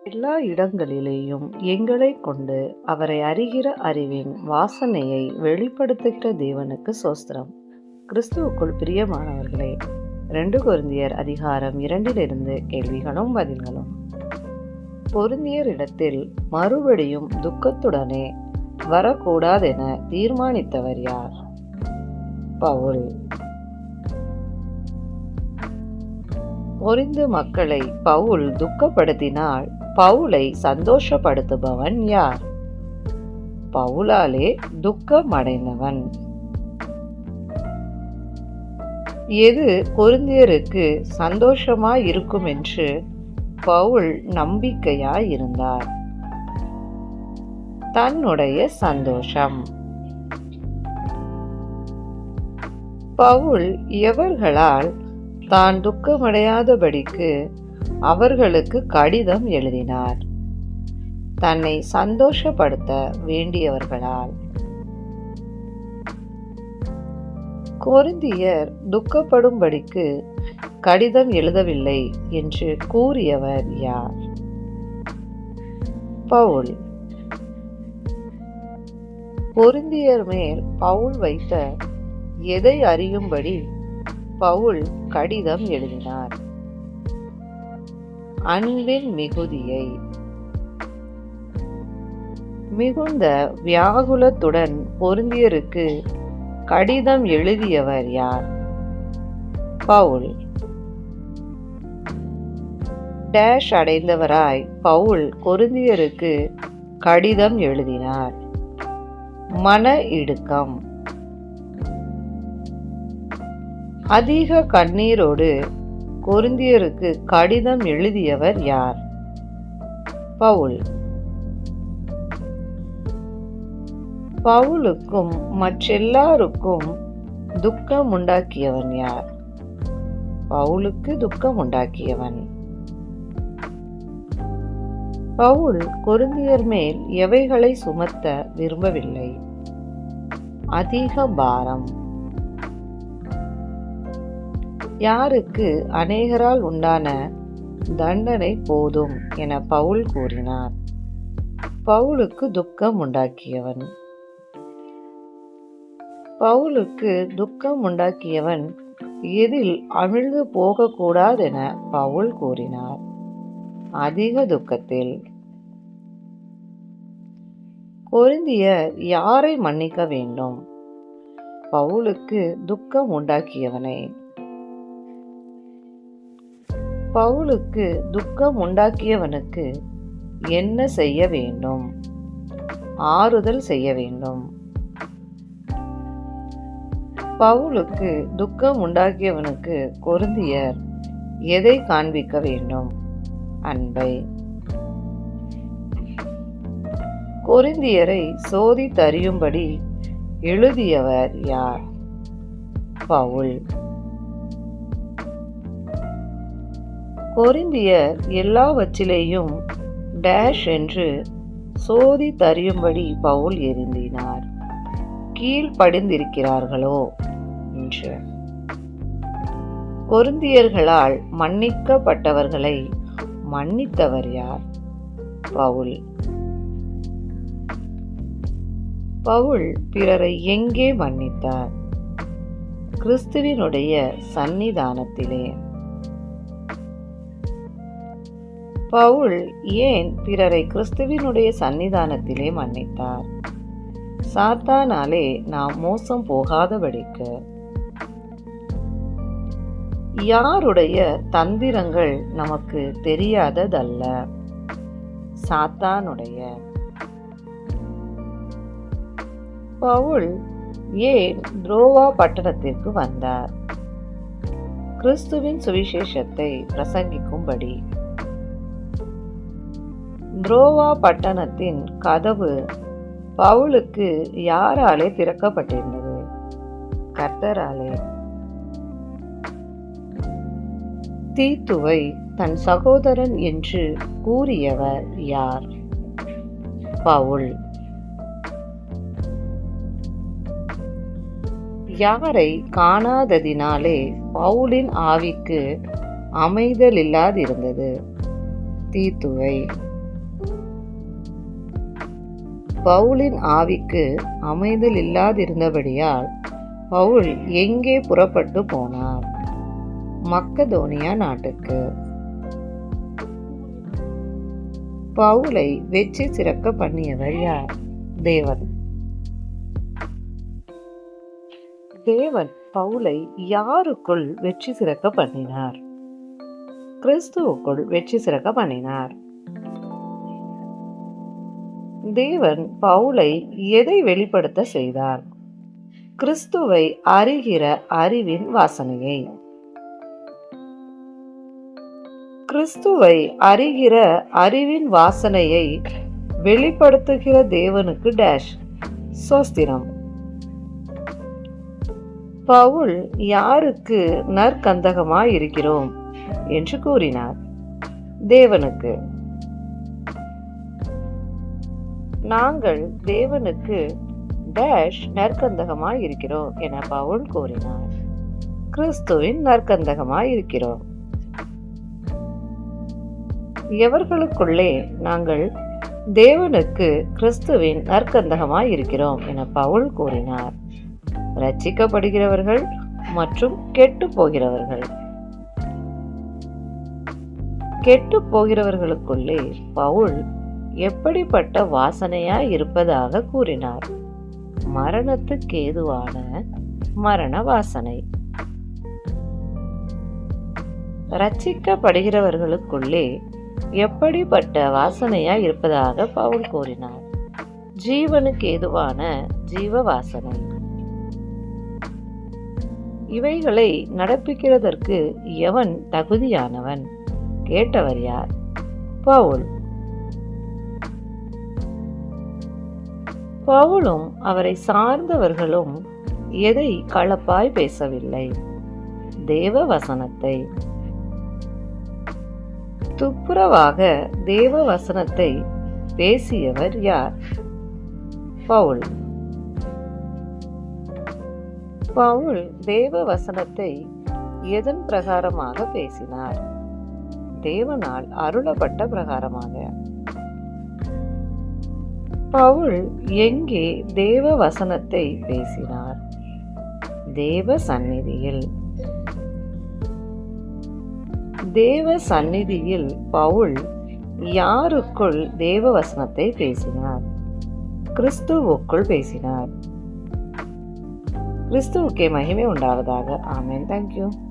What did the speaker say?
எல்லா இடங்களிலேயும் எங்களைக் கொண்டு அவரை அறிகிற அறிவின் வாசனையை வெளிப்படுத்துகிற தேவனுக்கு ஸ்தோத்திரம். கிறிஸ்துவுக்குள் பிரியமானவர்களே, 2 கொரிந்தியர் அதிகாரம் 2 கேள்விகளும் பதில்களும். கொரிந்தியர் இடத்தில் மறுபடியும் துக்கத்துடனே வரக்கூடாதென தீர்மானித்தவர் யார்? பவுல். கொரிந்து மக்களை பவுல் துக்கப்படுத்தினால் பவுலை சந்தோஷப்படுத்துபவன் யார்? பவுலாலே துக்கமடைந்தவன். எது கொரிந்தியருக்கு சந்தோஷமாயிருக்கும் என்று பவுல் நம்பிக்கையாயிருந்தார்? தன்னுடைய சந்தோஷம். பவுல் எவர்களால் தான் துக்கமடையாதபடிக்கு அவர்களுக்கு கடிதம் எழுதினார்? தன்னை சந்தோஷப்படுத்த வேண்டியவர்களால். கொரிந்தியர் துக்கப்படும்படிக்கு கடிதம் எழுதவில்லை என்று கூறியவர் யார்? பவுல். கொரிந்தியர் மேல் பவுல் வைத்த எதை அறியும்படி பவுல் கடிதம் எழுதினார்? அன்பின் மிகுதியை. மிகுந்த வியாகுலத்துடன் கொரிந்தியருக்கு கடிதம் எழுதியவர் யார்? பவுல். டேஷ் அடைந்தவராய் பவுல் கொரிந்தியருக்கு கடிதம் எழுதினார். மன இடுக்கம். அதிக கண்ணீரோடு கொரிந்தியருக்கு கடிதம் எழுதியவர் யார்? பவுல். பவுலுக்கும் மற்றெல்லாருக்கும் துக்கம் உண்டாக்கியவன் யார்? பவுலுக்கு துக்கம் உண்டாக்கியவன். பவுல் கொரிந்தியர் மேல் எவைகளை சுமத்த விரும்பவில்லை? அதிக பாரம். யாருக்கு அநேகரால் உண்டான தண்டனை போதும் என பவுல் கூறினார்? பவுலுக்கு துக்கம் உண்டாக்கியவன். பவுலுக்கு துக்கம் உண்டாக்கியவன் எதில் அமிழ்ந்து போகக்கூடாதென பவுல் கூறினார்? அதிக துக்கத்தில். கொரிந்தியர் யாரை மன்னிக்க வேண்டும்? பவுலுக்கு துக்கம் உண்டாக்கியவனை. பவுலுக்கு துக்கம் உண்டாக்கியவனுக்கு என்ன செய்ய வேண்டும்? ஆறுதல் செய்ய வேண்டும். பவுலுக்கு துக்கம் உண்டாக்கியவனுக்கு கொரிந்தியர் எதை காண்பிக்க வேண்டும்? அன்பை. கொரிந்தியரை சோதித்தறியும்படி எழுதியவர் யார்? பவுல். கொரிந்தியர் எல்லாவற்றிலேயும் டேஷ் என்று சோதித்தறியும்படி பவுல் எழுதினார். கீழ்ப்படிந்திருக்கிறார்களோ என்று. கொரிந்தியர்களால் மன்னிக்கப்பட்டவர்களை மன்னித்தவர் யார்? பவுல். பவுல் பிறரை எங்கே மன்னித்தார்? கிறிஸ்துவினுடைய சந்நிதானத்திலே. பவுல் ஏன் பிறரை கிறிஸ்துவினுடைய சந்நிதானத்திலே மன்னித்தார்? சாத்தானாலே நாம் மோசம் போகாதபடிக்கு. யாருடைய தந்திரங்கள் நமக்கு தெரியாததல்ல? சாத்தானுடைய. பவுல் ஏன் துரோவா பட்டணத்திற்கு வந்தார்? கிறிஸ்துவின் சுவிசேஷத்தை பிரசங்கிக்கும்படி. துரோவா பட்டணத்தின் கதவு பவுலுக்கு யாராலே திறக்கப்பட்டிருந்தது? கர்த்தராலே. தீத்துவை தன் சகோதரன் என்று கூறியவர் யார்? பவுல். யாரை காணாததினாலே பவுலின் ஆவிக்கு அமைதலில்லாதிருந்தது. தீத்துவை. பவுலின் ஆவிக்கு அமைதல் இல்லாதிருந்தபடியால் பவுல் எங்கே புறப்பட்டு போனார்? மக்கதோனியா நாட்டுக்கு. பவுலை வெற்றி சிறக்க பண்ணியவர் யார்? தேவன். தேவன் பவுலை யாருக்குள் வெற்றி சிறக்க பண்ணினார்? கிறிஸ்துவுக்குள் வெற்றி சிறக்க பண்ணினார். தேவன் பவுலை எதை வெளிப்படுத்த செய்தார்? கிறிஸ்துவை அறிகிற அறிவின் வாசனையை. கிறிஸ்துவை அறிகிற அறிவின் வாசனையை வெளிப்படுத்துகிற தேவனுக்கு டேஷ் சோஸ்திரம். பவுல் யாருக்கு நற்கந்தகமாய் இருக்கிறோம் என்று கூறினார்? தேவனுக்கு. நாங்கள் தேவனுக்கு டேஷ் நற்கந்தகமாய் இருக்கிறோம் என பவுல் கூறினார். கிறிஸ்துவின் நற்கந்தகமாய் இருக்கிறோம். எவர்களுக்குள்ளே நாங்கள் தேவனுக்கு கிறிஸ்துவின் நற்கந்தகமாய் இருக்கிறோம் என பவுல் கூறினார்? ரட்சிக்கப்படுகிறவர்கள் மற்றும் கெட்டு போகிறவர்கள். கெட்டு போகிறவர்களுக்குள்ளே பவுல் எப்படிப்பட்ட வாசனையாய் இருப்பதாக கூறினார்? மரணத்துக்கு ஏதுவான மரண வாசனை. ரட்சிக்கப்படுகிறவர்களுக்குள்ளே எப்படிப்பட்ட வாசனையாய் இருப்பதாக பவுல் கூறினார்? ஜீவனுக்கு ஏதுவான ஜீவ வாசனை. இவைகளை நடப்பிக்கிறதற்கு எவன் தகுதியானவன்? கேட்டவர் யார்? பவுல். பவுலும் அவரை சார்ந்தவர்களும் எதை கலப்பாய் பேசவில்லை? தேவ வசனத்தை. துப்புரவாக தேவ வசனத்தை பேசியவர் யார்? பவுல். பவுல் தேவ வசனத்தை எதன் பிரகாரமாக பேசினார்? தேவனால் அருளப்பட்ட பிரகாரமாக. பவுல் எங்கே தேவ வசனத்தை பேசினார்? தேவ சந்நிதியில். தேவ சந்நிதியில் பவுல் யாருக்குள் தேவ வசனத்தை பேசினார்? கிறிஸ்துவுக்குள் பேசினார். கிறிஸ்துவுக்கே மகிமை உண்டாவதாக. ஆமென். தேங்க்யூ.